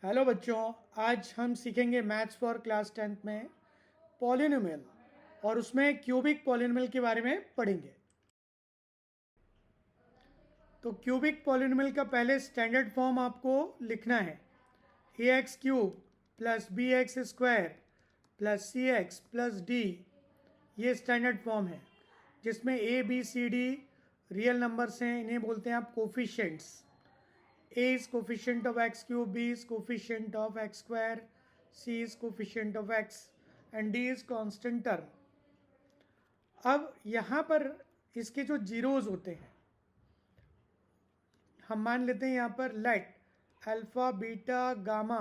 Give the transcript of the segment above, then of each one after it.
Hello बच्चों, आज हम सीखेंगे मैथ्स फॉर क्लास 10th में पॉलिनोमियल और उसमें क्यूबिक पॉलिनोमियल के बारे में पढ़ेंगे। तो क्यूबिक पॉलिनोमियल का पहले स्टैंडर्ड फॉर्म आपको लिखना है। A x cube plus b x square plus c x plus d, ये स्टैंडर्ड फॉर्म है जिसमें a b c d real numbers हैं, इन्हें बोलते हैं आप coefficients. A is coefficient of x cube, B is coefficient of x square, C is coefficient of x and D is constant term। अब यहाँ पर इसके जो जीरोज होते हैं, हम मान लेते हैं यहाँ पर let alpha beta gamma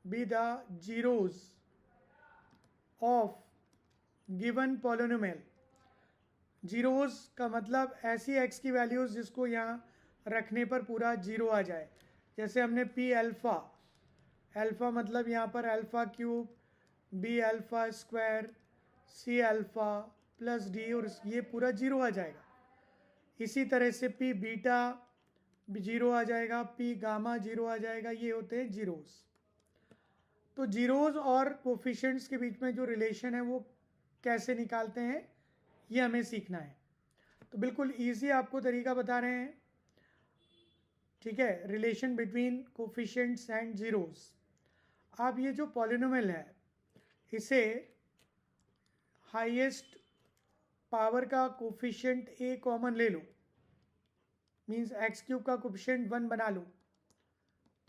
be the zeros of given polynomial. Zeros का मतलब ऐसी एक्स की वैल्यूज जिसको यहाँ रखने पर पूरा जीरो आ जाए। जैसे हमने पी अल्फ़ा, अल्फ़ा मतलब यहाँ पर alpha cube, B alpha square, C alpha plus D, और ये पूरा जीरो आ जाएगा। इसी तरह से पी बीटा जीरो आ जाएगा, पी गामा जीरो आ जाएगा। ये होते हैं जीरोज। तो जीरोज और कोफिशिएंट्स के बीच में जो रिलेशन है वो कैसे निकालते हैं, ये हमें सीखना है। तो बिल्कुल ईजी आपको तरीका बता रहे हैं, ठीक है। Relation between coefficients and zeros. आप ये जो पॉलिनोमियल है इसे हाईएस्ट पावर का कोफिशिएंट ए कॉमन ले लो, मींस एक्स क्यूब का कोफिशिएंट 1 बना लो।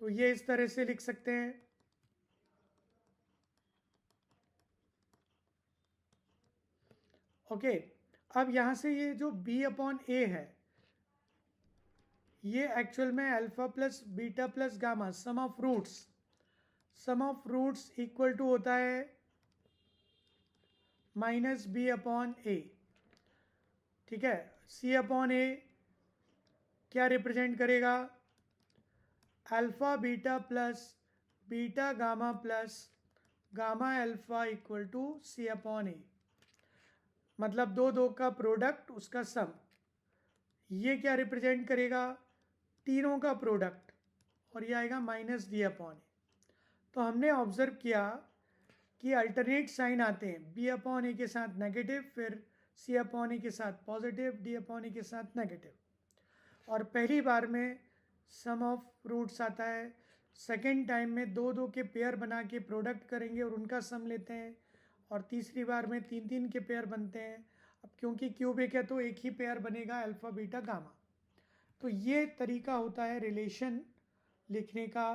तो ये इस तरह से लिख सकते हैं। ओके, अब यहां से ये जो b अपॉन ए है, ये एक्चुअल में alpha plus beta plus gamma sum of roots, sum of roots equal to होता है माइनस बी अपॉन ए, ठीक है। सी अपॉन ए क्या रिप्रेजेंट करेगा? Alpha beta plus beta gamma plus gamma alpha equal to c upon a, मतलब दो दो का प्रोडक्ट उसका सम। ये क्या रिप्रेजेंट करेगा? तीनों का प्रोडक्ट, और ये आएगा माइनस डी अपॉन ए। तो हमने ऑब्जर्व किया कि अल्टरनेट साइन आते हैं, बी अपॉन ए के साथ नेगेटिव, फिर सी अपॉन ए के साथ पॉजिटिव, डी अपॉन ए के साथ नेगेटिव। और पहली बार में सम ऑफ रूट्स आता है, सेकेंड टाइम में दो दो के पेयर बना के प्रोडक्ट करेंगे और उनका सम लेते हैं, और तीसरी बार में तीन तीन के पेयर बनते हैं। अब क्योंकि क्यूबिक है तो एक ही पेयर बनेगा, अल्फा बीटा गामा। तो ये तरीका होता है रिलेशन लिखने का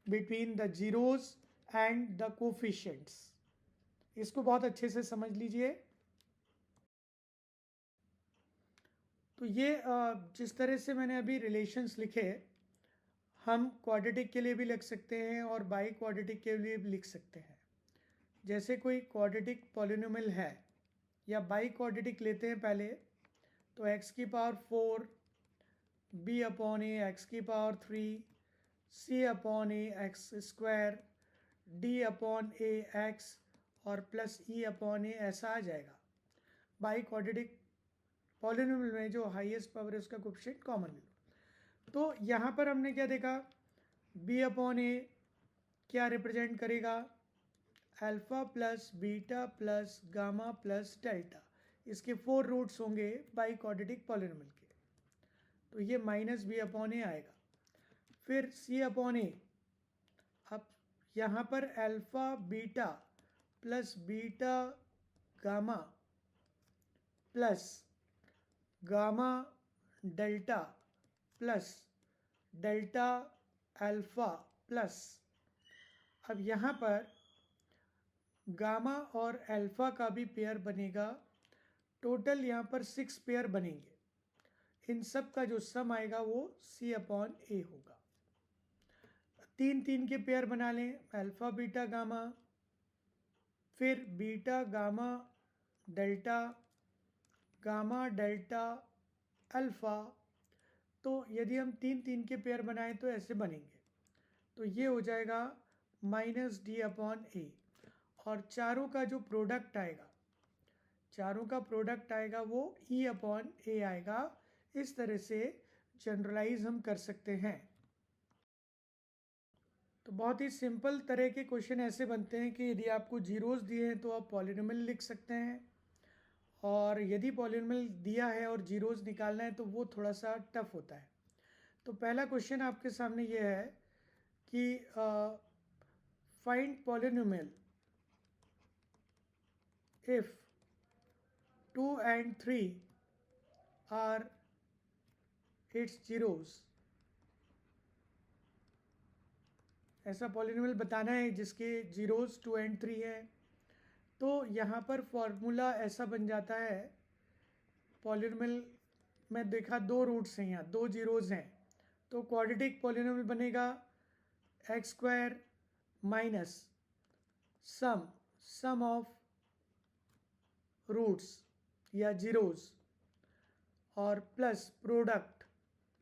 between the zeros and the coefficients. इसको बहुत अच्छे से समझ लीजिए। तो ये जिस तरह से मैंने अभी रिलेशंस लिखे, हम क्वाड्रेटिक के लिए भी लिख सकते हैं और बाई क्वाड्रेटिक के लिए भी लिख सकते हैं। जैसे कोई क्वाड्रेटिक पॉलिनोमियल है, या बाई क्वाड्रेटिक लेते हैं पहले, तो x की पावर 4, b अपॉन ए एक्स की पावर 3, c अपॉन ए एक्स स्क्वायर, d अपॉन ए एक्स और प्लस e अपॉन ए, ऐसा आ जाएगा। बाई क्वाड्रेटिक पॉलिनोमियल में जो हाईएस्ट पावर है उसका कोएफिशिएंट कॉमन ले लो। तो यहाँ पर हमने क्या देखा, b अपॉन ए क्या रिप्रेजेंट करेगा? Alpha plus beta plus gamma plus delta. इसके 4 रूट्स होंगे बाई क्वाड्रेटिक पॉलिनोमियल के, तो ये माइनस बी अपॉन ए आएगा। फिर सी अपॉन ए, अब यहाँ पर alpha beta plus beta gamma plus gamma delta plus delta alpha plus, अब यहाँ पर गामा और अल्फा का भी पेयर बनेगा। टोटल यहाँ पर 6 पेयर बनेंगे। इन सब का जो सम आएगा वो सी अपॉन ए होगा। तीन तीन के पेयर बना लें, अल्फा बीटा गामा, फिर beta gamma delta, gamma delta alpha. तो यदि हम तीन तीन के पेयर बनाएं तो ऐसे बनेंगे। तो ये हो जाएगा माइनस डी अपॉन ए, और चारों का जो प्रोडक्ट आएगा, चारों का प्रोडक्ट आएगा वो ई अपॉन ए आएगा। इस तरह से जनरलाइज हम कर सकते हैं। तो बहुत ही सिंपल तरह के क्वेश्चन ऐसे बनते हैं कि यदि आपको जीरोस दिए हैं तो आप पॉलिनोमियल लिख सकते हैं, और यदि पॉलिनोमियल दिया है और जीरोस निकालना है तो वो थोड़ा सा टफ होता है। तो पहला क्वेश्चन आपके सामने ये है कि find polynomial if 2 and 3 are its zeros। ऐसा पॉलिनोमियल बताना है जिसके जीरोस 2 and 3 हैं। तो यहाँ पर फॉर्मूला ऐसा बन जाता है, पॉलिनोमियल में देखा दो रूट्स हैं, यहाँ दो जीरोस हैं, तो क्वाड्रेटिक पॉलिनोमियल बनेगा x square minus sum of roots या जीरोस और प्लस प्रोडक्ट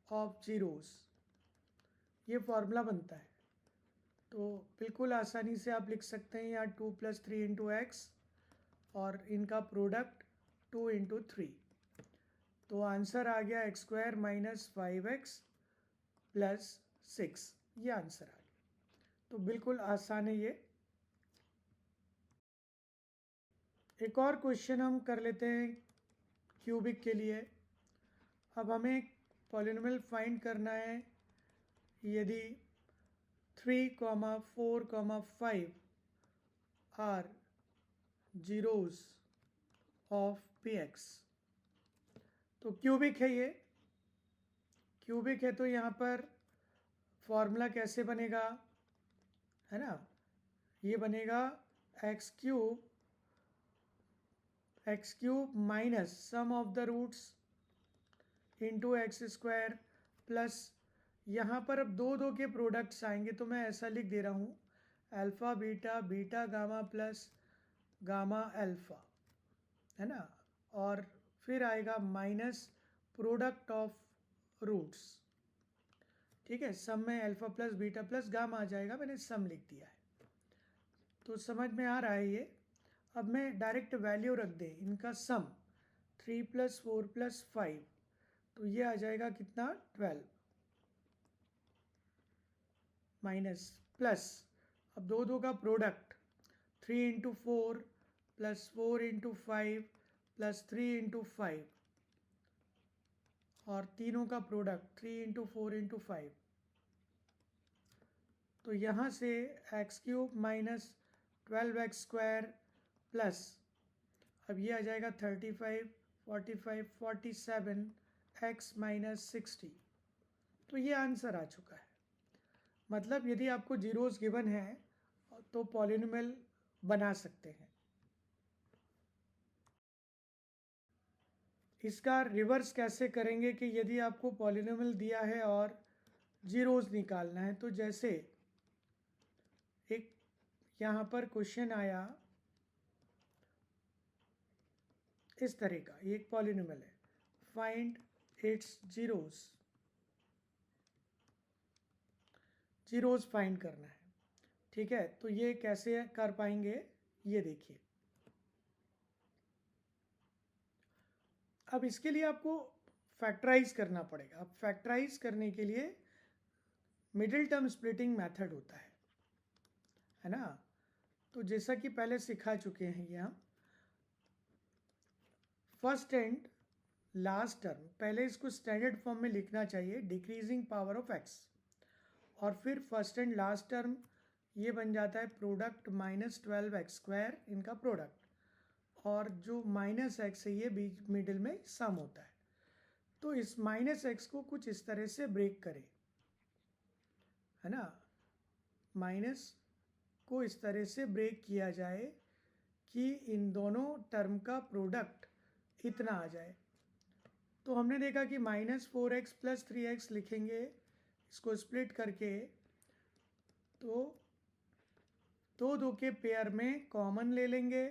ऑफ जीरोस, ये फॉर्मूला बनता है। तो बिल्कुल आसानी से आप लिख सकते हैं यहाँ 2 + 3 × x और इनका प्रोडक्ट 2 × 3। तो आंसर आ गया x² - 5x + 6, ये आंसर आ गया। तो बिल्कुल आसान है ये। एक और क्वेश्चन हम कर लेते हैं क्यूबिक के लिए। अब हमें पॉलिनोमियल फाइंड करना है यदि 3, 4, 5 आर जीरोस ऑफ px। तो क्यूबिक है ये, क्यूबिक है तो यहाँ पर फॉर्मूला कैसे बनेगा, है ना, ये बनेगा x³ minus sum of the roots into x² plus, यहाँ पर अब दो के प्रोडक्ट्स आएंगे तो मैं ऐसा लिख दे रहा हूँ alpha beta beta gamma plus gamma alpha, है ना, और फिर आएगा माइनस प्रोडक्ट ऑफ रूट्स। ठीक है, सम में alpha plus beta plus gamma आ जाएगा, मैंने सम लिख दिया है। तो समझ में आ रहा है ये। अब मैं डायरेक्ट वैल्यू रख दे इनका सम 3 + 4 + 5, तो ये आ जाएगा कितना 12 माइनस प्लस, अब दो का प्रोडक्ट 3 × 4 + 4 × 5 + 3 × 5, और तीनों का प्रोडक्ट 3 × 4 × 5। तो यहाँ से x³ - 12x² प्लस, अब ये आ जाएगा 35 45 47 x - 60। तो ये आंसर आ चुका है। मतलब यदि आपको जीरोस गिवन है तो पॉलिनोमियल बना सकते हैं। इसका रिवर्स कैसे करेंगे कि यदि आपको पॉलिनोमियल दिया है और जीरोस निकालना है, तो जैसे एक यहाँ पर क्वेश्चन आया इस तरह का, ये एक पॉलिनोमियल है, find its zeros, zeros find करना है। ठीक है, तो ये कैसे कर पाएंगे ये देखिए। अब इसके लिए आपको फैक्टराइज करना पड़ेगा। अब फैक्टराइज करने के लिए मिडिल टर्म स्प्लिटिंग मेथड होता है ना। तो जैसा कि पहले सिखा चुके हैं ये हम, फर्स्ट एंड लास्ट टर्म, पहले इसको स्टैंडर्ड फॉर्म में लिखना चाहिए, डिक्रीजिंग पावर ऑफ x, और फिर फर्स्ट एंड लास्ट टर्म ये बन जाता है प्रोडक्ट -12x², इनका प्रोडक्ट, और जो -x है ये बीच मिडिल में सम होता है। तो इस -x को कुछ इस तरह से ब्रेक करें, है ना, माइनस को इस तरह से ब्रेक किया जाए कि इन दोनों टर्म का प्रोडक्ट इतना आ जाए। तो हमने देखा कि -4x + 3x लिखेंगे, इसको स्प्लिट करके, तो दो के पेयर में कॉमन ले लेंगे,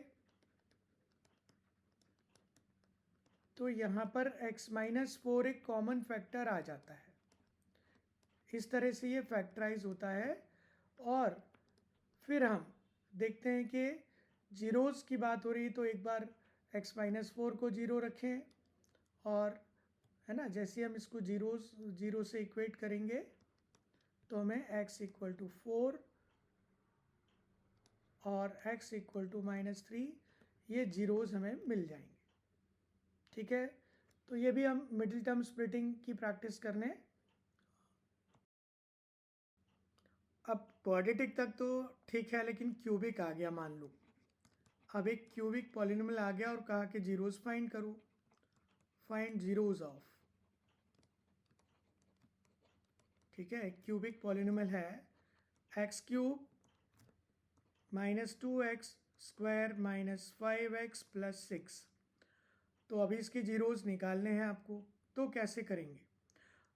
तो यहाँ पर x - 4 एक कॉमन फैक्टर आ जाता है। इस तरह से ये फैक्टराइज होता है। और फिर हम देखते हैं कि जीरोस की बात हो रही, तो एक बार x - 4 को जीरो रखें, और है ना, जैसे हम इसको जीरो से इक्वेट करेंगे तो हमें x = 4 और x इक्वल टू -3, ये जीरोज़ हमें मिल जाएंगे। ठीक है, तो ये भी हम मिडिल टर्म स्प्लिटिंग की प्रैक्टिस करने। अब क्वाड्रेटिक तक तो ठीक है, लेकिन क्यूबिक आ गया मान लो। अब एक क्यूबिक पॉलिनोमियल आ गया और कहा कि जीरोज़ फाइंड करो, फाइंड जीरोज़ ऑफ। ठीक है, क्यूबिक पॉलिनोमियल है x cube -2x square -5x + 6। तो अभी इसके जीरोज़ निकालने हैं आपको, तो कैसे करेंगे?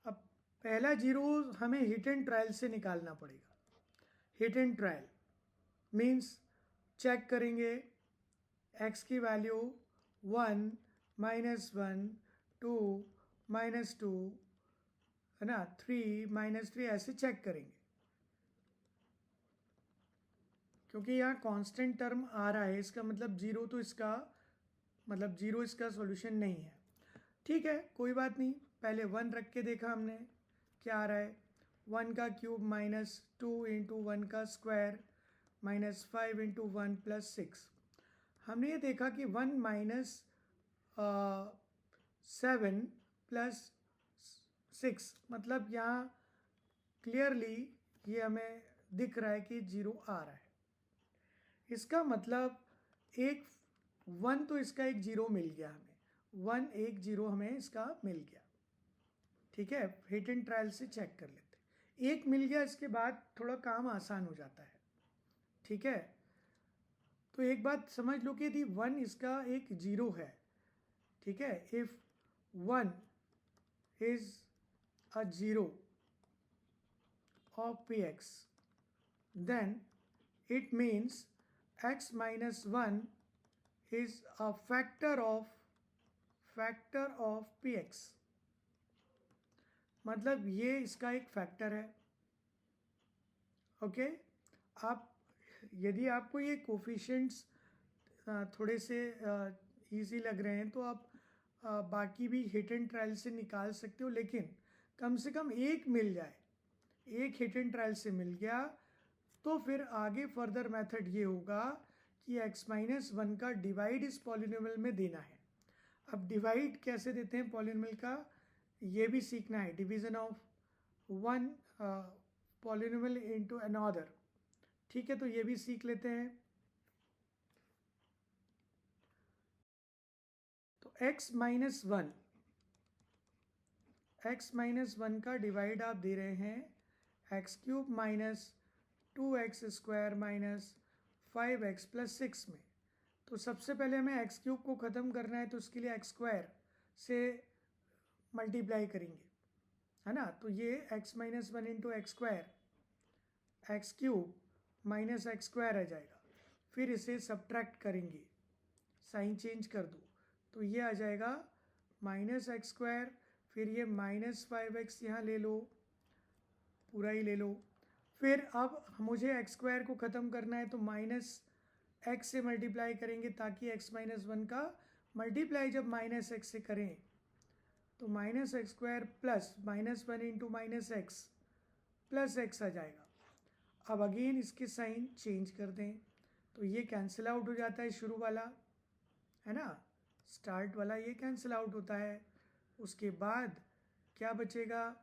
अब पहला जीरो हमें हिट एंड ट्रायल से निकालना पड़ेगा। Hit and trial means check करेंगे x की वैल्यू 1 -1 2 -2 है ना, 3 -3 ऐसे चेक करेंगे, क्योंकि यहाँ कांस्टेंट टर्म आ रहा है, इसका मतलब जीरो, तो इसका मतलब जीरो इसका सॉल्यूशन नहीं है। ठीक है, कोई बात नहीं, पहले 1 रख के देखा हमने, क्या आ रहा है? 1 का क्यूब -2 × 1 का स्क्वायर -5 × 1 + 6। हमने ये देखा कि 1 -7 + 6, मतलब यहाँ क्लियरली ये हमें दिख रहा है कि जीरो आ रहा है। इसका मतलब एक 1 तो इसका एक जीरो मिल गया हमें, 1 एक जीरो हमें इसका मिल गया। ठीक है, हिट एंड ट्रायल से चेक कर लेते हैं। एक मिल गया, इसके बाद थोड़ा काम आसान हो जाता है। ठीक है, तो एक बात समझ लो कि यदि 1 इसका एक जीरो है, ठीक है, if 1 is a zero of px, then it means x - 1 is a factor of px, मतलब ये इसका एक फैक्टर है। ओके, आप यदि आपको ये कोफिशिएंट्स थोड़े से इजी लग रहे हैं तो आप बाकी भी हिट एंड ट्रायल से निकाल सकते हो, लेकिन कम से कम एक मिल जाए, एक हिट एंड ट्रायल से मिल गया तो फिर आगे फर्दर मेथड ये होगा कि x - 1 का डिवाइड इस पॉलिनोमियल में देना है। अब डिवाइड कैसे देते हैं पॉलिनोमियल का, ये भी सीखना है। Division of one polynomial into another. ठीक है, तो ये भी सीख लेते हैं। तो x - 1 का डिवाइड आप दे रहे हैं x cube -2x square -5x + 6 में। तो सबसे पहले हमें x क्यूब को ख़त्म करना है, तो उसके लिए x स्क्वायर से मल्टीप्लाई करेंगे, है ना। तो ये x - 1 × x square, x cube -x square आ जाएगा। फिर इसे सब्ट्रैक्ट करेंगे, साइन चेंज कर दो, तो ये आ जाएगा -x स्क्वायर, फिर ये -5x यहाँ ले लो, पूरा ही ले लो। फिर अब मुझे x स्क्वायर को ख़त्म करना है, तो -x से मल्टीप्लाई करेंगे, ताकि x - 1 का मल्टीप्लाई जब -x से करें तो -x square plus -1 × -x plus x आ जाएगा। अब अगेन इसके साइन चेंज कर दें, तो ये कैंसिल आउट हो जाता है, शुरू वाला है ना, स्टार्ट वाला ये कैंसिल आउट होता है। उसके बाद क्या बचेगा?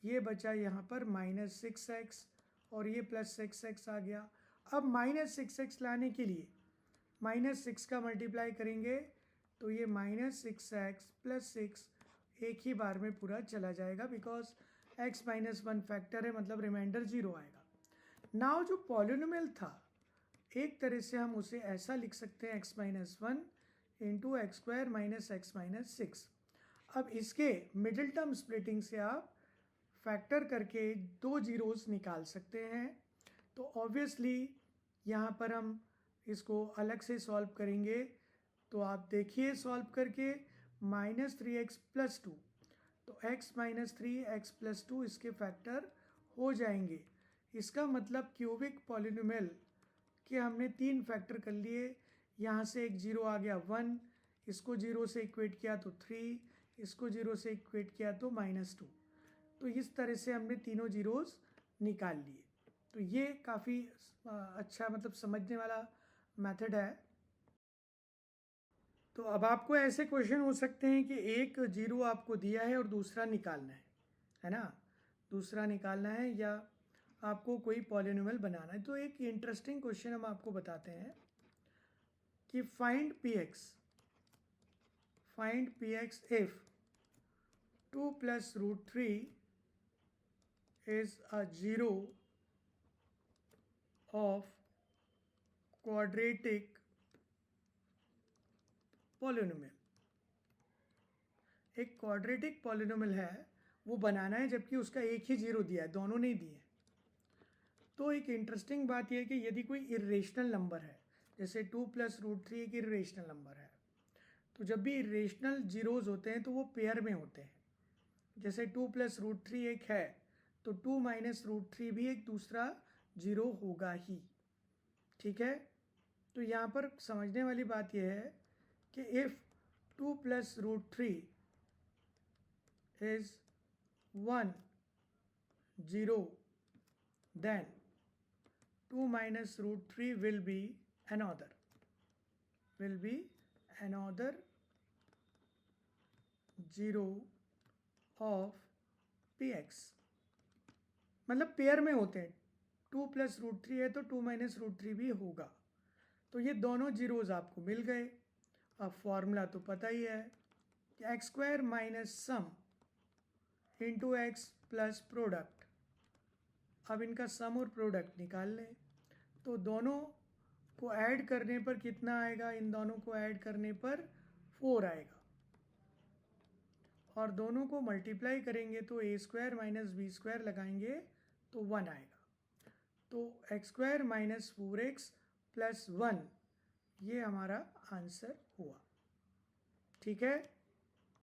ये बचा यहाँ पर -6x और ये +6x आ गया। अब -6x लाने के लिए -6 का मल्टीप्लाई करेंगे, तो ये -6x + 6 एक ही बार में पूरा चला जाएगा, बिकॉज x - 1 फैक्टर है, मतलब रिमाइंडर 0 आएगा। नाउ जो पॉलिनोमियल था, एक तरह से हम उसे ऐसा लिख सकते हैं x - 1 × x स्क्वायर -x - 6। अब इसके मिडिल टर्म स्प्लिटिंग से आप फैक्टर करके दो जीरोस निकाल सकते हैं। तो ऑब्वियसली यहाँ पर हम इसको अलग से सॉल्व करेंगे, तो आप देखिए सॉल्व करके -3x + 2, तो x - 3x + 2 इसके फैक्टर हो जाएंगे। इसका मतलब क्यूबिक पॉलिनोमियल के हमने 3 फैक्टर कर लिए। यहाँ से एक जीरो आ गया 1, इसको जीरो से इक्वेट किया तो 3, इसको जीरो से इक्वेट किया तो -2। तो इस तरह से हमने तीनों जीरोस निकाल लिए। तो ये काफ़ी अच्छा मतलब समझने वाला मेथड है। तो अब आपको ऐसे क्वेश्चन हो सकते हैं कि एक जीरो आपको दिया है और दूसरा निकालना है ना, दूसरा निकालना है या आपको कोई पॉलिनोमियल बनाना है। तो एक इंटरेस्टिंग क्वेश्चन हम आपको बताते हैं कि find P x if 2 plus root 3 is a zero of quadratic polynomial। एक क्वाड्रेटिक पॉलिनोमियल है, वो बनाना है, जबकि उसका एक ही जीरो दिया है, दोनों नहीं दिए। तो एक इंटरेस्टिंग बात यह है कि यदि कोई इरेशनल नंबर है, जैसे 2 plus √3 एक इरेशनल नंबर है, तो जब भी इरेशनल जीरोज होते हैं तो वो पेयर में होते हैं। जैसे 2 plus √3 एक है, तो 2 minus √3 भी एक दूसरा जीरो होगा ही। ठीक है, तो यहाँ पर समझने वाली बात यह है कि if 2 plus √3 is 1 0, then 2 minus √3 will be another zero of px। मतलब पेयर में होते हैं, 2 plus √3 है तो 2 minus √3 भी होगा। तो ये दोनों जीरोज आपको मिल गए। अब फॉर्मूला तो पता ही है कि एक्स स्क्वायर माइनस सम इंटू एक्स प्लस प्रोडक्ट। अब इनका सम और प्रोडक्ट निकाल लें, तो दोनों को ऐड करने पर कितना आएगा, इन दोनों को ऐड करने पर 4 आएगा, और दोनों को मल्टीप्लाई करेंगे तो ए स्क्वायर माइनस बी स्क्वायर लगाएंगे तो 1 आएगा। तो x square minus 4x plus 1 ये हमारा आंसर हुआ। ठीक है।